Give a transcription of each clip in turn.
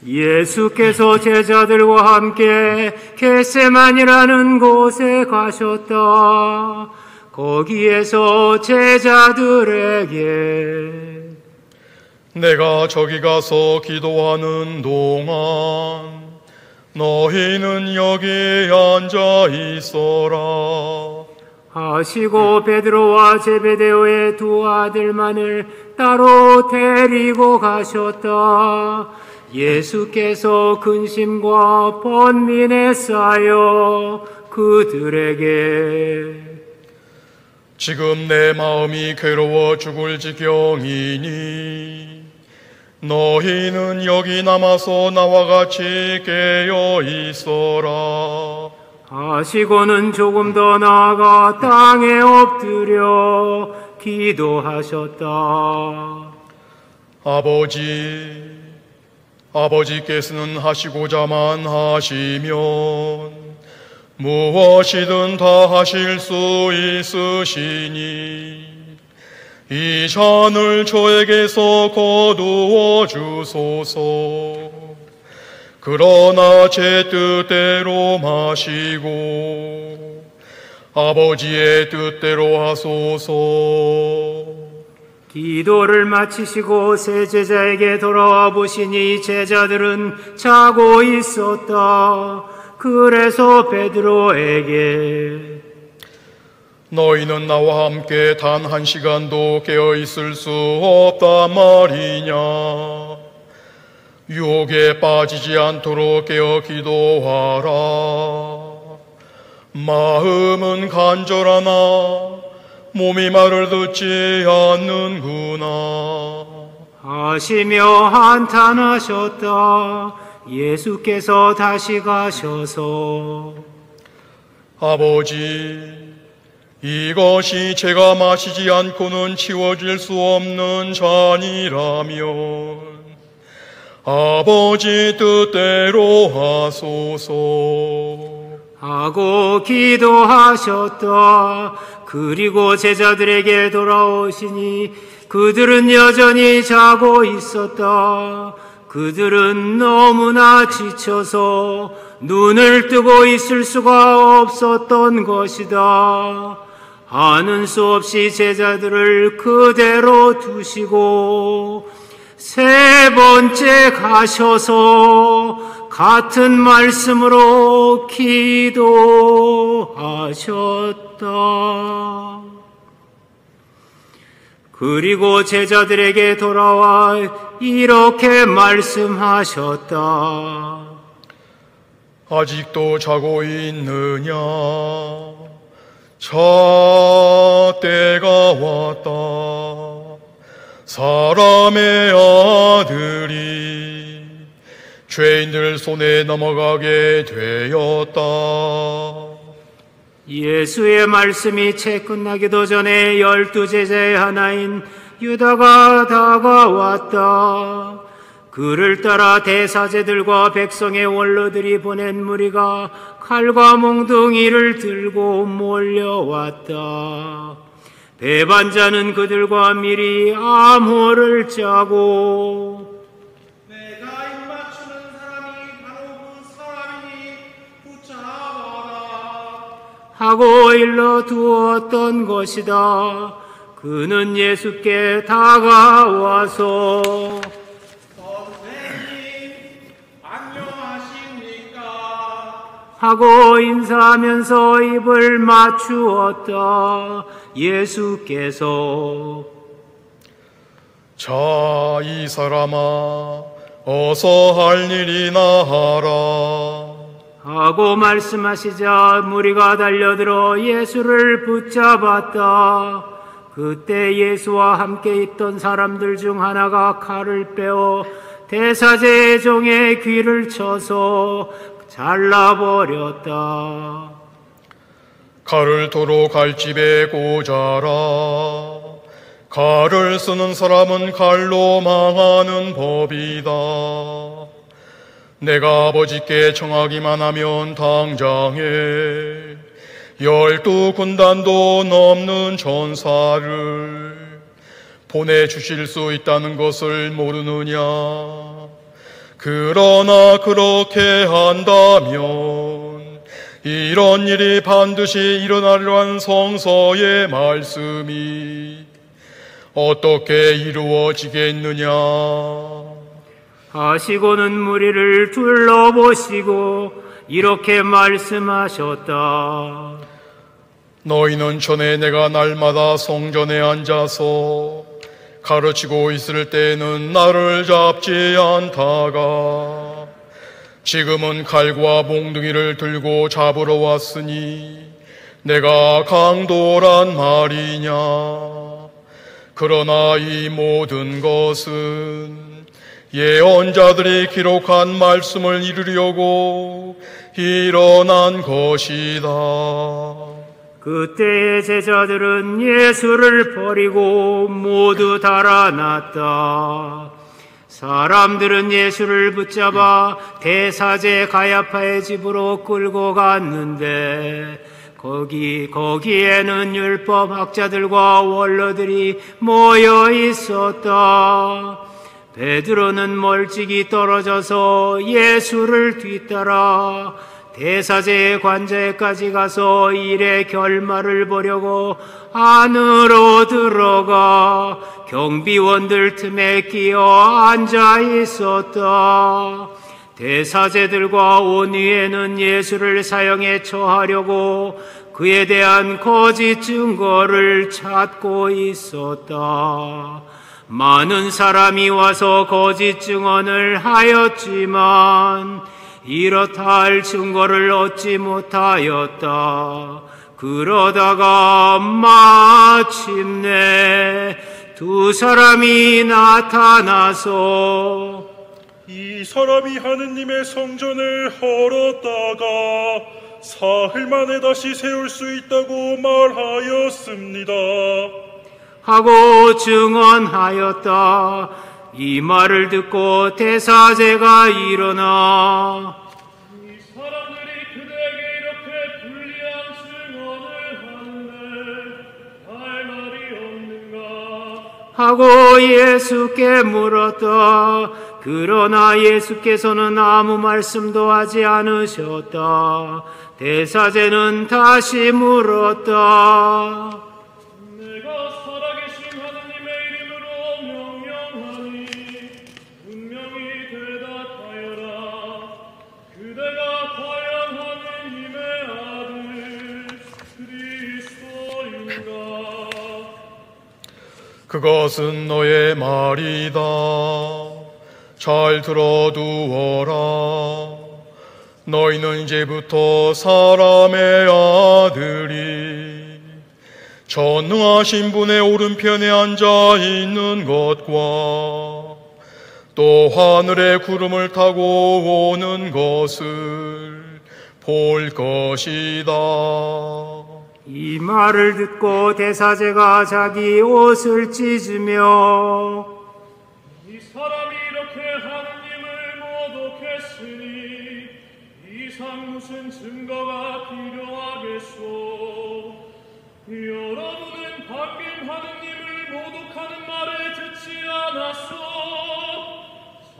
예수께서 제자들과 함께 겟세마니라는 곳에 가셨다. 거기에서 제자들에게 내가 저기 가서 기도하는 동안 너희는 여기 앉아 있어라 하시고 베드로와 제베데오의 두 아들만을 따로 데리고 가셨다. 예수께서 근심과 번민에 쌓여 그들에게 지금 내 마음이 괴로워 죽을 지경이니 너희는 여기 남아서 나와 같이 깨어 있어라 하시고는 조금 더 나아가 땅에 엎드려 기도하셨다. 아버지께서는 하시고자만 하시면 무엇이든 다 하실 수 있으시니 이 잔을 저에게서 거두어 주소서. 그러나 제 뜻대로 마시고 아버지의 뜻대로 하소서. 기도를 마치시고 세 제자에게 돌아와 보시니 제자들은 자고 있었다. 그래서 베드로에게 너희는 나와 함께 단 한 시간도 깨어 있을 수 없단 말이냐. 유혹에 빠지지 않도록 깨어 기도하라. 마음은 간절하나 몸이 말을 듣지 않는구나 하시며 한탄하셨다. 예수께서 다시 가셔서 아버지, 이것이 제가 마시지 않고는 치워질 수 없는 잔이라면 아버지 뜻대로 하소서 하고 기도하셨다. 그리고 제자들에게 돌아오시니 그들은 여전히 자고 있었다. 그들은 너무나 지쳐서 눈을 뜨고 있을 수가 없었던 것이다. 하는 수 없이 제자들을 그대로 두시고 세 번째 가셔서 같은 말씀으로 기도하셨다. 그리고 제자들에게 돌아와 이렇게 말씀하셨다. 아직도 자고 있느냐? 자, 때가 왔다. 사람의 아들이 죄인들 손에 넘어가게 되었다. 예수의 말씀이 채 끝나기도 전에 12 제자의 하나인 유다가 다가왔다. 그를 따라 대사제들과 백성의 원로들이 보낸 무리가 칼과 몽둥이를 들고 몰려왔다. 배반자는 그들과 미리 암호를 짜고 내가 입맞추는 사람이 바로 그 사람이니 붙잡아라 하고 일러두었던 것이다. 그는 예수께 다가와서 하고 인사하면서 입을 맞추었다. 예수께서 자, 이 사람아, 어서 할 일이나 하라 하고 말씀하시자 무리가 달려들어 예수를 붙잡았다. 그때 예수와 함께 있던 사람들 중 하나가 칼을 빼어 대사제의 종의 귀를 쳐서 잘라버렸다. 칼을 도로 칼집에 꽂아라. 칼을 쓰는 사람은 칼로 망하는 법이다. 내가 아버지께 청하기만 하면 당장에 12 군단도 넘는 전사를 보내주실 수 있다는 것을 모르느냐. 그러나 그렇게 한다면 이런 일이 반드시 일어나리란 성서의 말씀이 어떻게 이루어지겠느냐 하시고는 무리를 둘러보시고 이렇게 말씀하셨다. 너희는 전에 내가 날마다 성전에 앉아서 가르치고 있을 때에는 나를 잡지 않다가 지금은 칼과 몽둥이를 들고 잡으러 왔으니 내가 강도란 말이냐. 그러나 이 모든 것은 예언자들이 기록한 말씀을 이루려고 일어난 것이다. 그때의 제자들은 예수를 버리고 모두 달아났다. 사람들은 예수를 붙잡아 대사제 가야파의 집으로 끌고 갔는데 거기에는 율법학자들과 원로들이 모여 있었다. 베드로는 멀찍이 떨어져서 예수를 뒤따라 대사제의 관저에까지 가서 일의 결말을 보려고 안으로 들어가 경비원들 틈에 끼어 앉아 있었다. 대사제들과 온위에는 예수를 사형에 처하려고 그에 대한 거짓 증거를 찾고 있었다. 많은 사람이 와서 거짓 증언을 하였지만 이렇다 할 증거를 얻지 못하였다. 그러다가 마침내 두 사람이 나타나서 이 사람이 하느님의 성전을 헐었다가 사흘 만에 다시 세울 수 있다고 말하였습니다. 하고 증언하였다. 이 말을 듣고 대사제가 일어나 이 사람들이 그대에게 이렇게 불리한 증언을 하는데 할 말이 없는가 하고 예수께 물었다. 그러나 예수께서는 아무 말씀도 하지 않으셨다. 대사제는 다시 물었다. 내가 살아계신 하느님의 이름으로 명령하니 분명히 대답하여라. 그대가 과연 하느님의 아들 그리스도인가? 그것은 너의 말이다. 잘 들어두어라. 너희는 이제부터 사람의 아들이 전능하신 분의 오른편에 앉아 있는 것과 또 하늘의 구름을 타고 오는 것을 볼 것이다. 이 말을 듣고 대사제가 자기 옷을 찢으며 이 사람이 이렇게 하느님을 모독했으니 이상 무슨 증거가 필요하겠소? 여러분은 방금 하느님을 모독하는 말을 듣지 않았소?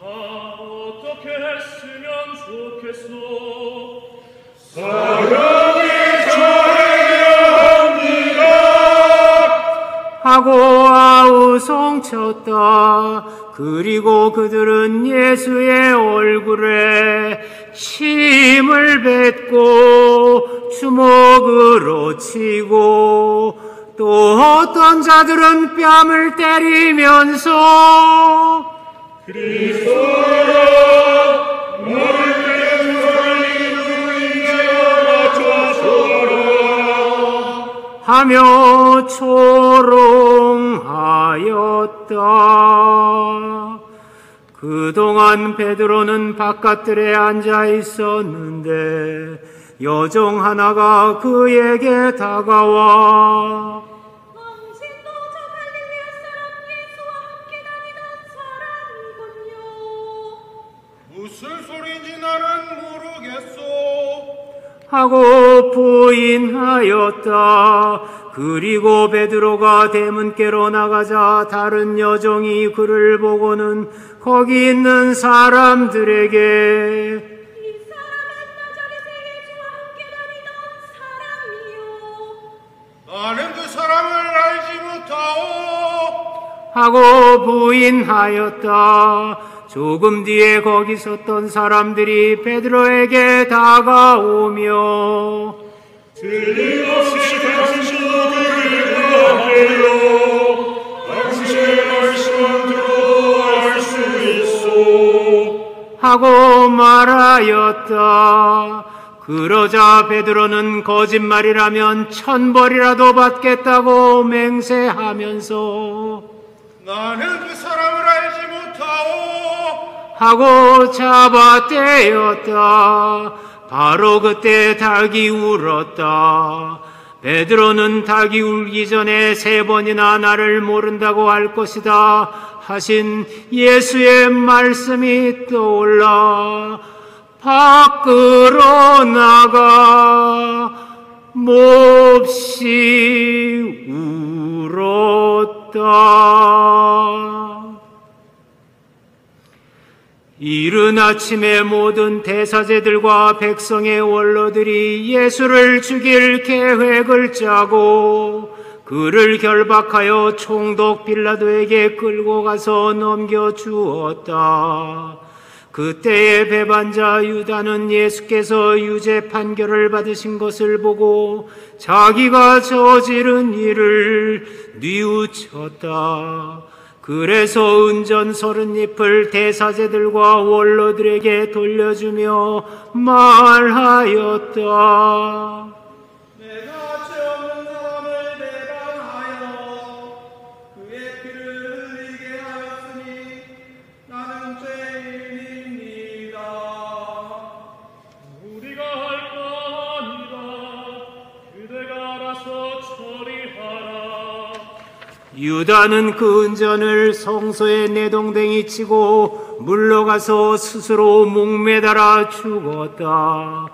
자, 어떻게 했으면 좋겠소? 사형이 처해야 합니다. 하고 아우성쳤다. 그리고 그들은 예수의 얼굴에 침을 뱉고 주먹으로 치고 또 어떤 자들은 뺨을 때리면서 그리스도여 너를 때린 사람이 누구인지 알아주소서 하며 조롱하였다. 그동안 베드로는 바깥들에 앉아 있었는데 여종 하나가 그에게 다가와 당신도 저 갈릴리아 사람 예수와 함께 다니던 사람이군요. 무슨 소리인지 나는 모르겠소. 하고 부인하였다. 그리고 베드로가 대문께로 나가자 다른 여종이 그를 보고는 거기 있는 사람들에게 이 사람은 나자렛의 예수와 함께 다니던 사람이요 나는 그 사람을 알지 못하오. 하고 부인하였다. 조금 뒤에 거기 섰던 사람들이 베드로에게 다가오며 틀림없이 당신도 그를 구하네요. 당신의 말씀만 들어도 알 수 있어. 하고 말하였다. 그러자 베드로는 거짓말이라면 1000벌이라도 받겠다고 맹세하면서 나는 그 사람을 알지 못하오. 하고 잡아떼었다. 바로 그때 닭이 울었다. 베드로는 닭이 울기 전에 3번이나 나를 모른다고 할 것이다 하신 예수의 말씀이 떠올라 밖으로 나가 몹시 울었다. 이른 아침에 모든 대사제들과 백성의 원로들이 예수를 죽일 계획을 짜고 그를 결박하여 총독 빌라도에게 끌고 가서 넘겨주었다. 그때의 배반자 유다는 예수께서 유죄 판결을 받으신 것을 보고 자기가 저지른 일을 뉘우쳤다. 그래서 은전 30잎을 대사제들과 원로들에게 돌려주며 말하였다. 내가 죄 없는 사람을 배반하여 그의 피를 흘리게 하였으니 나는 죄인입니다. 우리가 할 거 아니다. 그대가 알아서 처리하라. 유다는 그 은전을 성소에 내동댕이 치고 물러가서 스스로 목매달아 죽었다.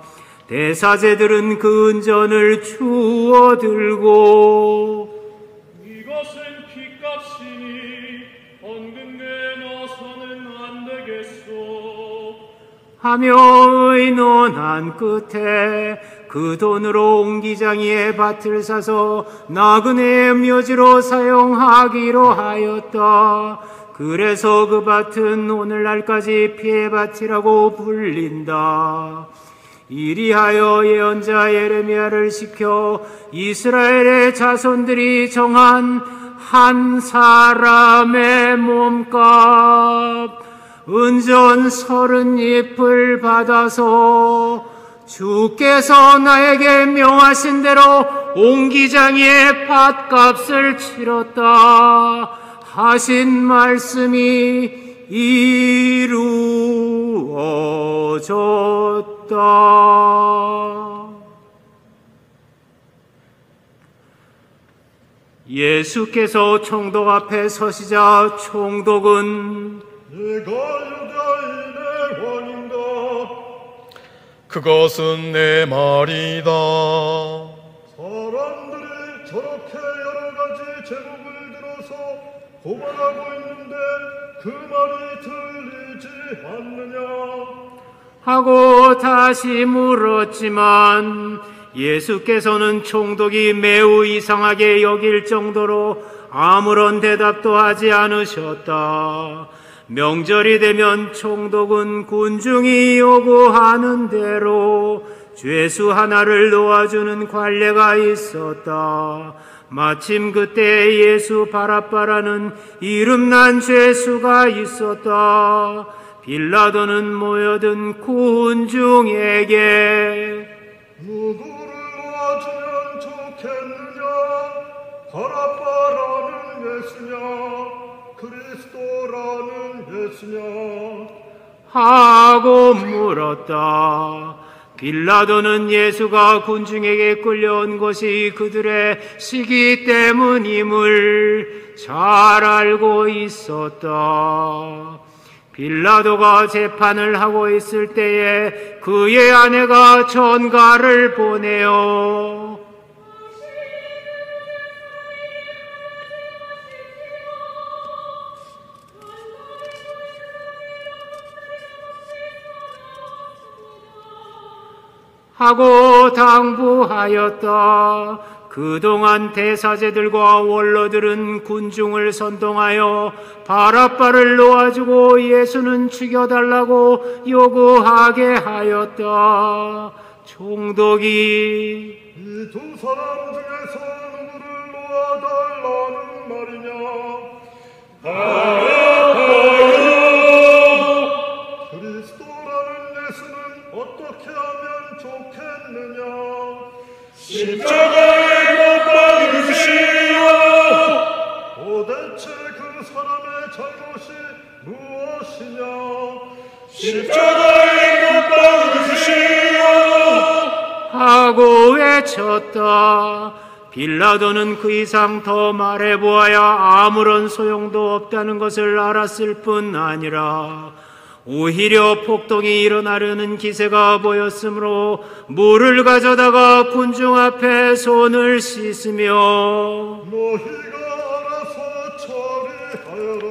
대사제들은 그 은전을 주워 들고 이것은 핏값이니 헌금에 넣어서는 안 되겠소. 하며 의논한 끝에 그 돈으로 옹기장이의 밭을 사서 나그네의 묘지로 사용하기로 하였다. 그래서 그 밭은 오늘날까지 피해밭이라고 불린다. 이리하여 예언자 예레미야를 시켜 이스라엘의 자손들이 정한 한 사람의 몸값 은전 30잎을 받아서 주께서 나에게 명하신 대로 옹기장이의 밭값을 치렀다 하신 말씀이 이루어졌다. 예수께서 총독 앞에 서시자 총독은 내가 유다인의 왕인가. 그것은 내 말이다. 사람들이 저렇게 여러 가지 제목을 들어서 고발하고 있는데 그 말이 들리지 않느냐. 하고 다시 물었지만 예수께서는 총독이 매우 이상하게 여길 정도로 아무런 대답도 하지 않으셨다. 명절이 되면 총독은 군중이 요구하는 대로 죄수 하나를 놓아주는 관례가 있었다. 마침 그때 예수 바라바라는 이름난 죄수가 있었다. 빌라도는 모여든 군중에게 누구를 놓아주면 좋겠느냐. 바라바라는 예수냐 그리스도라는 예수냐 하고 물었다. 빌라도는 예수가 군중에게 끌려온 것이 그들의 시기 때문임을 잘 알고 있었다. 빌라도가 재판을 하고 있을 때에 그의 아내가 전가를 보내어 하고 당부하였다. 그동안 대사제들과 원로들은 군중을 선동하여 바라바를 놓아주고 예수는 죽여달라고 요구하게 하였다. 총독이 이 두 사람 중에서 누구를 놓아달라는 말이냐? 그리스도라는 예수는 어떻게 하면 좋겠느냐? 십자가에 못 박으시오. 도대체 그 사람의 잘못이 무엇이냐? 십자가에 못 박으시오. 하고 외쳤다. 빌라도는 그 이상 더 말해보아야 아무런 소용도 없다는 것을 알았을 뿐 아니라 오히려 폭동이 일어나려는 기세가 보였으므로 물을 가져다가 군중 앞에 손을 씻으며 너희가 알아서 처리하여라.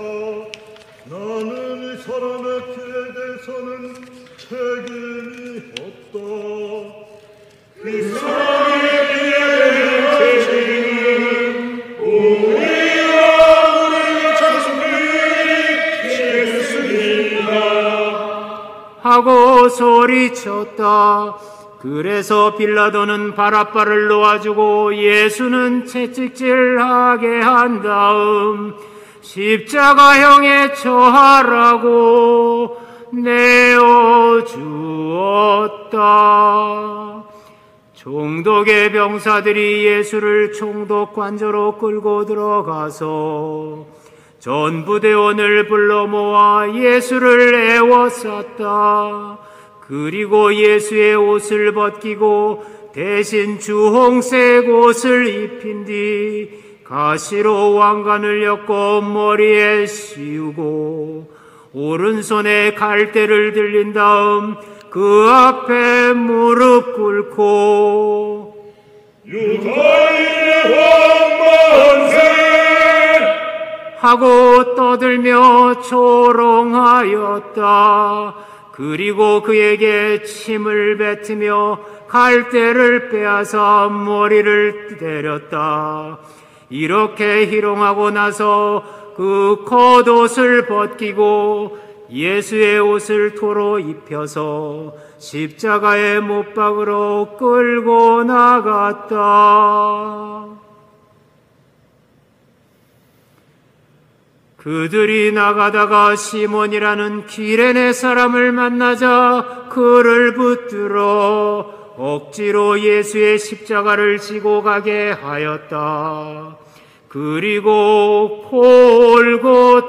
나는 이 사람의 피에 대해서는 책임이 없다. 그 사람의 피에 대한 책임은 우리가 우리 자손들이 지겠습니다. 하고 소리쳤다. 그래서 빌라도는 바라바를 놓아주고 예수는 채찍질하게 한 다음 십자가형에 처하라고 내어주었다. 총독의 병사들이 예수를 총독 관저로 끌고 들어가서 전부대원을 불러 모아 예수를 에워쌌다. 그리고 예수의 옷을 벗기고 대신 주홍색 옷을 입힌 뒤 가시로 왕관을 엮고 머리에 씌우고 오른손에 갈대를 들린 다음 그 앞에 무릎 꿇고 유다인의 왕 만세! 하고 떠들며 조롱하였다. 그리고 그에게 침을 뱉으며 갈대를 빼앗아 머리를 때렸다. 이렇게 희롱하고 나서 그 겉옷을 벗기고 예수의 옷을 도로 입혀서 십자가에 못 박으러 끌고 나갔다. 그들이 나가다가 시몬이라는 기레네 사람을 만나자 그를 붙들어 억지로 예수의 십자가를 지고 가게 하였다. 그리고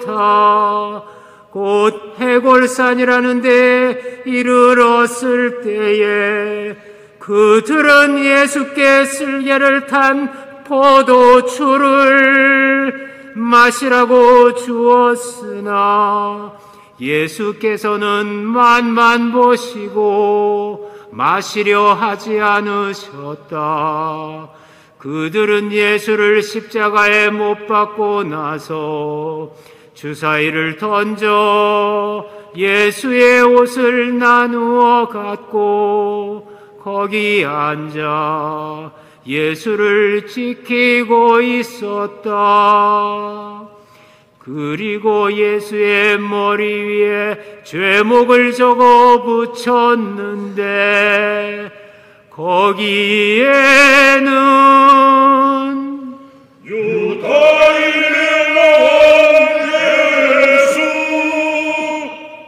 골고타 곧 해골산이라는 데 이르렀을 때에 그들은 예수께 쓸개를 탄 포도주를 마시라고 주었으나 예수께서는 맛만 보시고 마시려 하지 않으셨다. 그들은 예수를 십자가에 못 박고 나서 주사위를 던져 예수의 옷을 나누어 갖고 거기 앉아 예수를 지키고 있었다. 그리고 예수의 머리 위에 죄목을 적어 붙였는데 거기에는 유다인의 왕 예수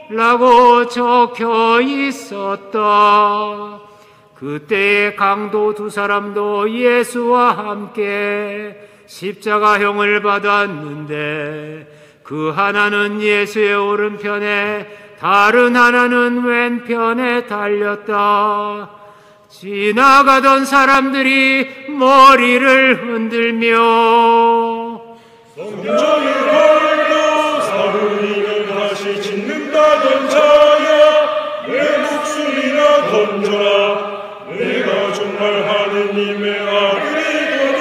라고 적혀 있었다. 그때의 강도 두 사람도 예수와 함께 십자가형을 받았는데 그 하나는 예수의 오른편에 다른 하나는 왼편에 달렸다. 지나가던 사람들이 머리를 흔들며 성경에 걸고 사흘이면 다시 짓는다던 자야 내 목숨이나 던져라. 내가 정말 하느님의 아들이거든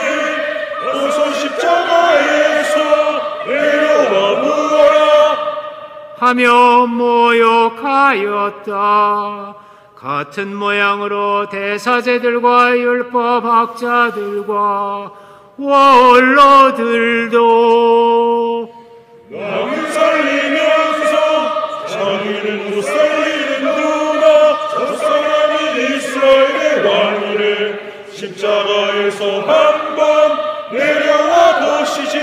어서 십자가에서 내려와 보아라 하며 모욕하였다. 같은 모양으로 대사제들과 율법학자들과 원로들도 남을 살리면서 자기는 못 살리는 누나 저 사람이 이스라엘의 왕이래 십자가에서 한번 내려와 보시지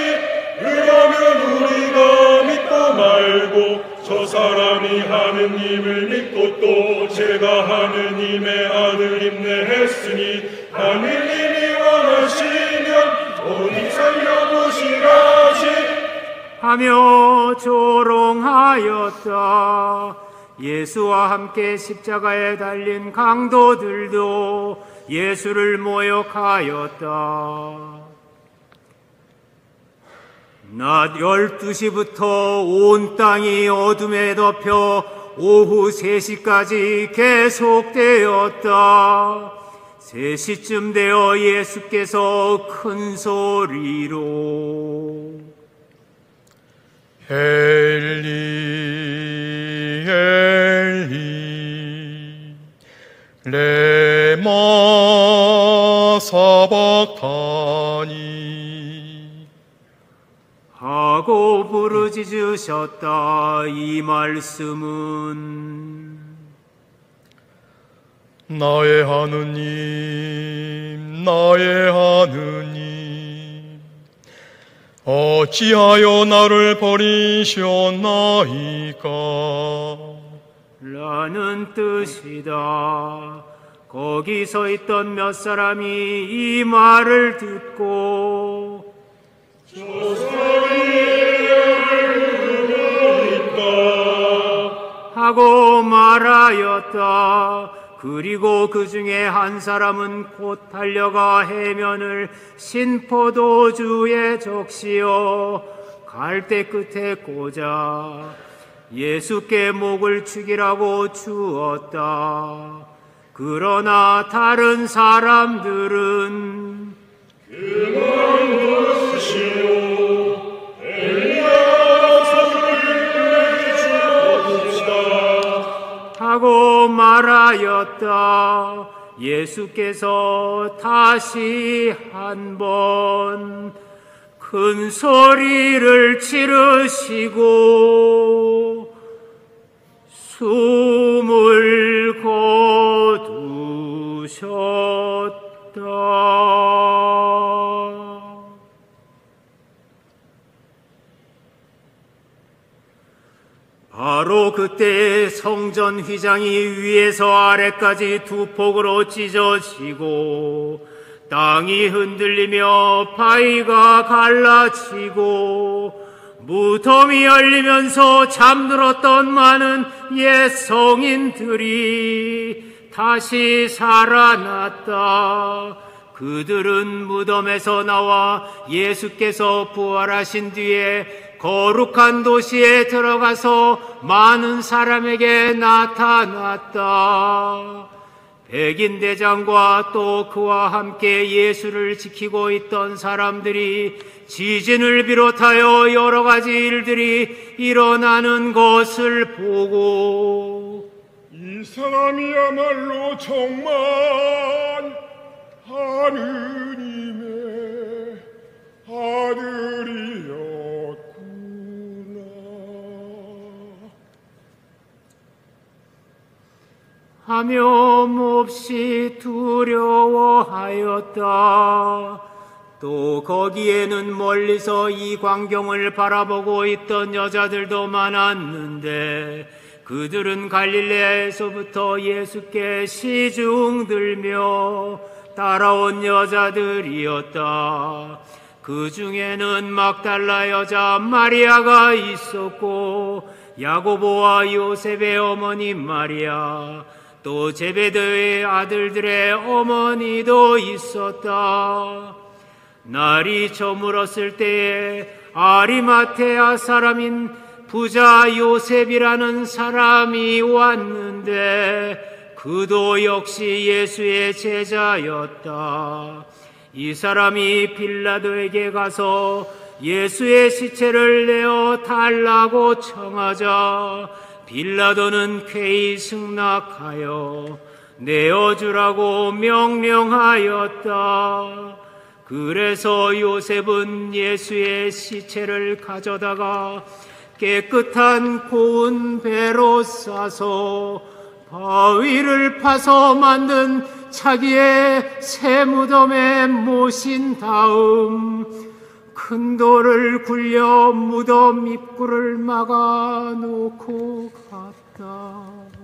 그러면 우리가 믿고 말고 저 사람이 하느님을 믿고 또 제가 하느님의 아들임네 했으니 하느님이 원하시면 어디 살려보시라지 하며 조롱하였다. 예수와 함께 십자가에 달린 강도들도 예수를 모욕하였다. 낮 12시부터 온 땅이 어둠에 덮여 오후 3시까지 계속되었다. 3시쯤 되어 예수께서 큰 소리로 엘리 엘리 레마 사박타니 하고 부르짖으셨다. 이 말씀은 나의 하느님 나의 하느님 어찌하여 나를 버리셨나이까 라는 뜻이다. 거기 서 있던 몇 사람이 이 말을 듣고 저 사람이 누구니까 하고 말하였다. 그리고 그 중에 한 사람은 곧 달려가 해면을 신포도주에 적시어 갈대 끝에 꽂아 예수께 목을 축이라고 주었다. 그러나 다른 사람들은 그만 두시오 엘리야 사람을 주옵시다 하고 말하였다. 예수께서 다시 한번 큰 소리를 지르시고 숨을 거두셨다. 바로 그때 성전 휘장이 위에서 아래까지 두 폭으로 찢어지고 땅이 흔들리며 바위가 갈라지고 무덤이 열리면서 잠들었던 많은 옛 성인들이 다시 살아났다. 그들은 무덤에서 나와 예수께서 부활하신 뒤에 거룩한 도시에 들어가서 많은 사람에게 나타났다. 백인 대장과 또 그와 함께 예수를 지키고 있던 사람들이 지진을 비롯하여 여러 가지 일들이 일어나는 것을 보고 이 사람이야말로 정말 하느님의 아들이었구나 하며 몹시 두려워하였다. 또 거기에는 멀리서 이 광경을 바라보고 있던 여자들도 많았는데 그들은 갈릴레아에서부터 예수께 시중들며 따라온 여자들이었다. 그 중에는 막달라 여자 마리아가 있었고 야고보와 요셉의 어머니 마리아 또 제베드의 아들들의 어머니도 있었다. 날이 저물었을 때에 아리마테아 사람인 부자 요셉이라는 사람이 왔는데 그도 역시 예수의 제자였다. 이 사람이 빌라도에게 가서 예수의 시체를 내어 달라고 청하자 빌라도는 쾌히 승낙하여 내어주라고 명령하였다. 그래서 요셉은 예수의 시체를 가져다가 깨끗한 고운 배로 싸서 바위를 파서 만든 자기의 새 무덤에 모신 다음 큰 돌을 굴려 무덤 입구를 막아 놓고 갔다.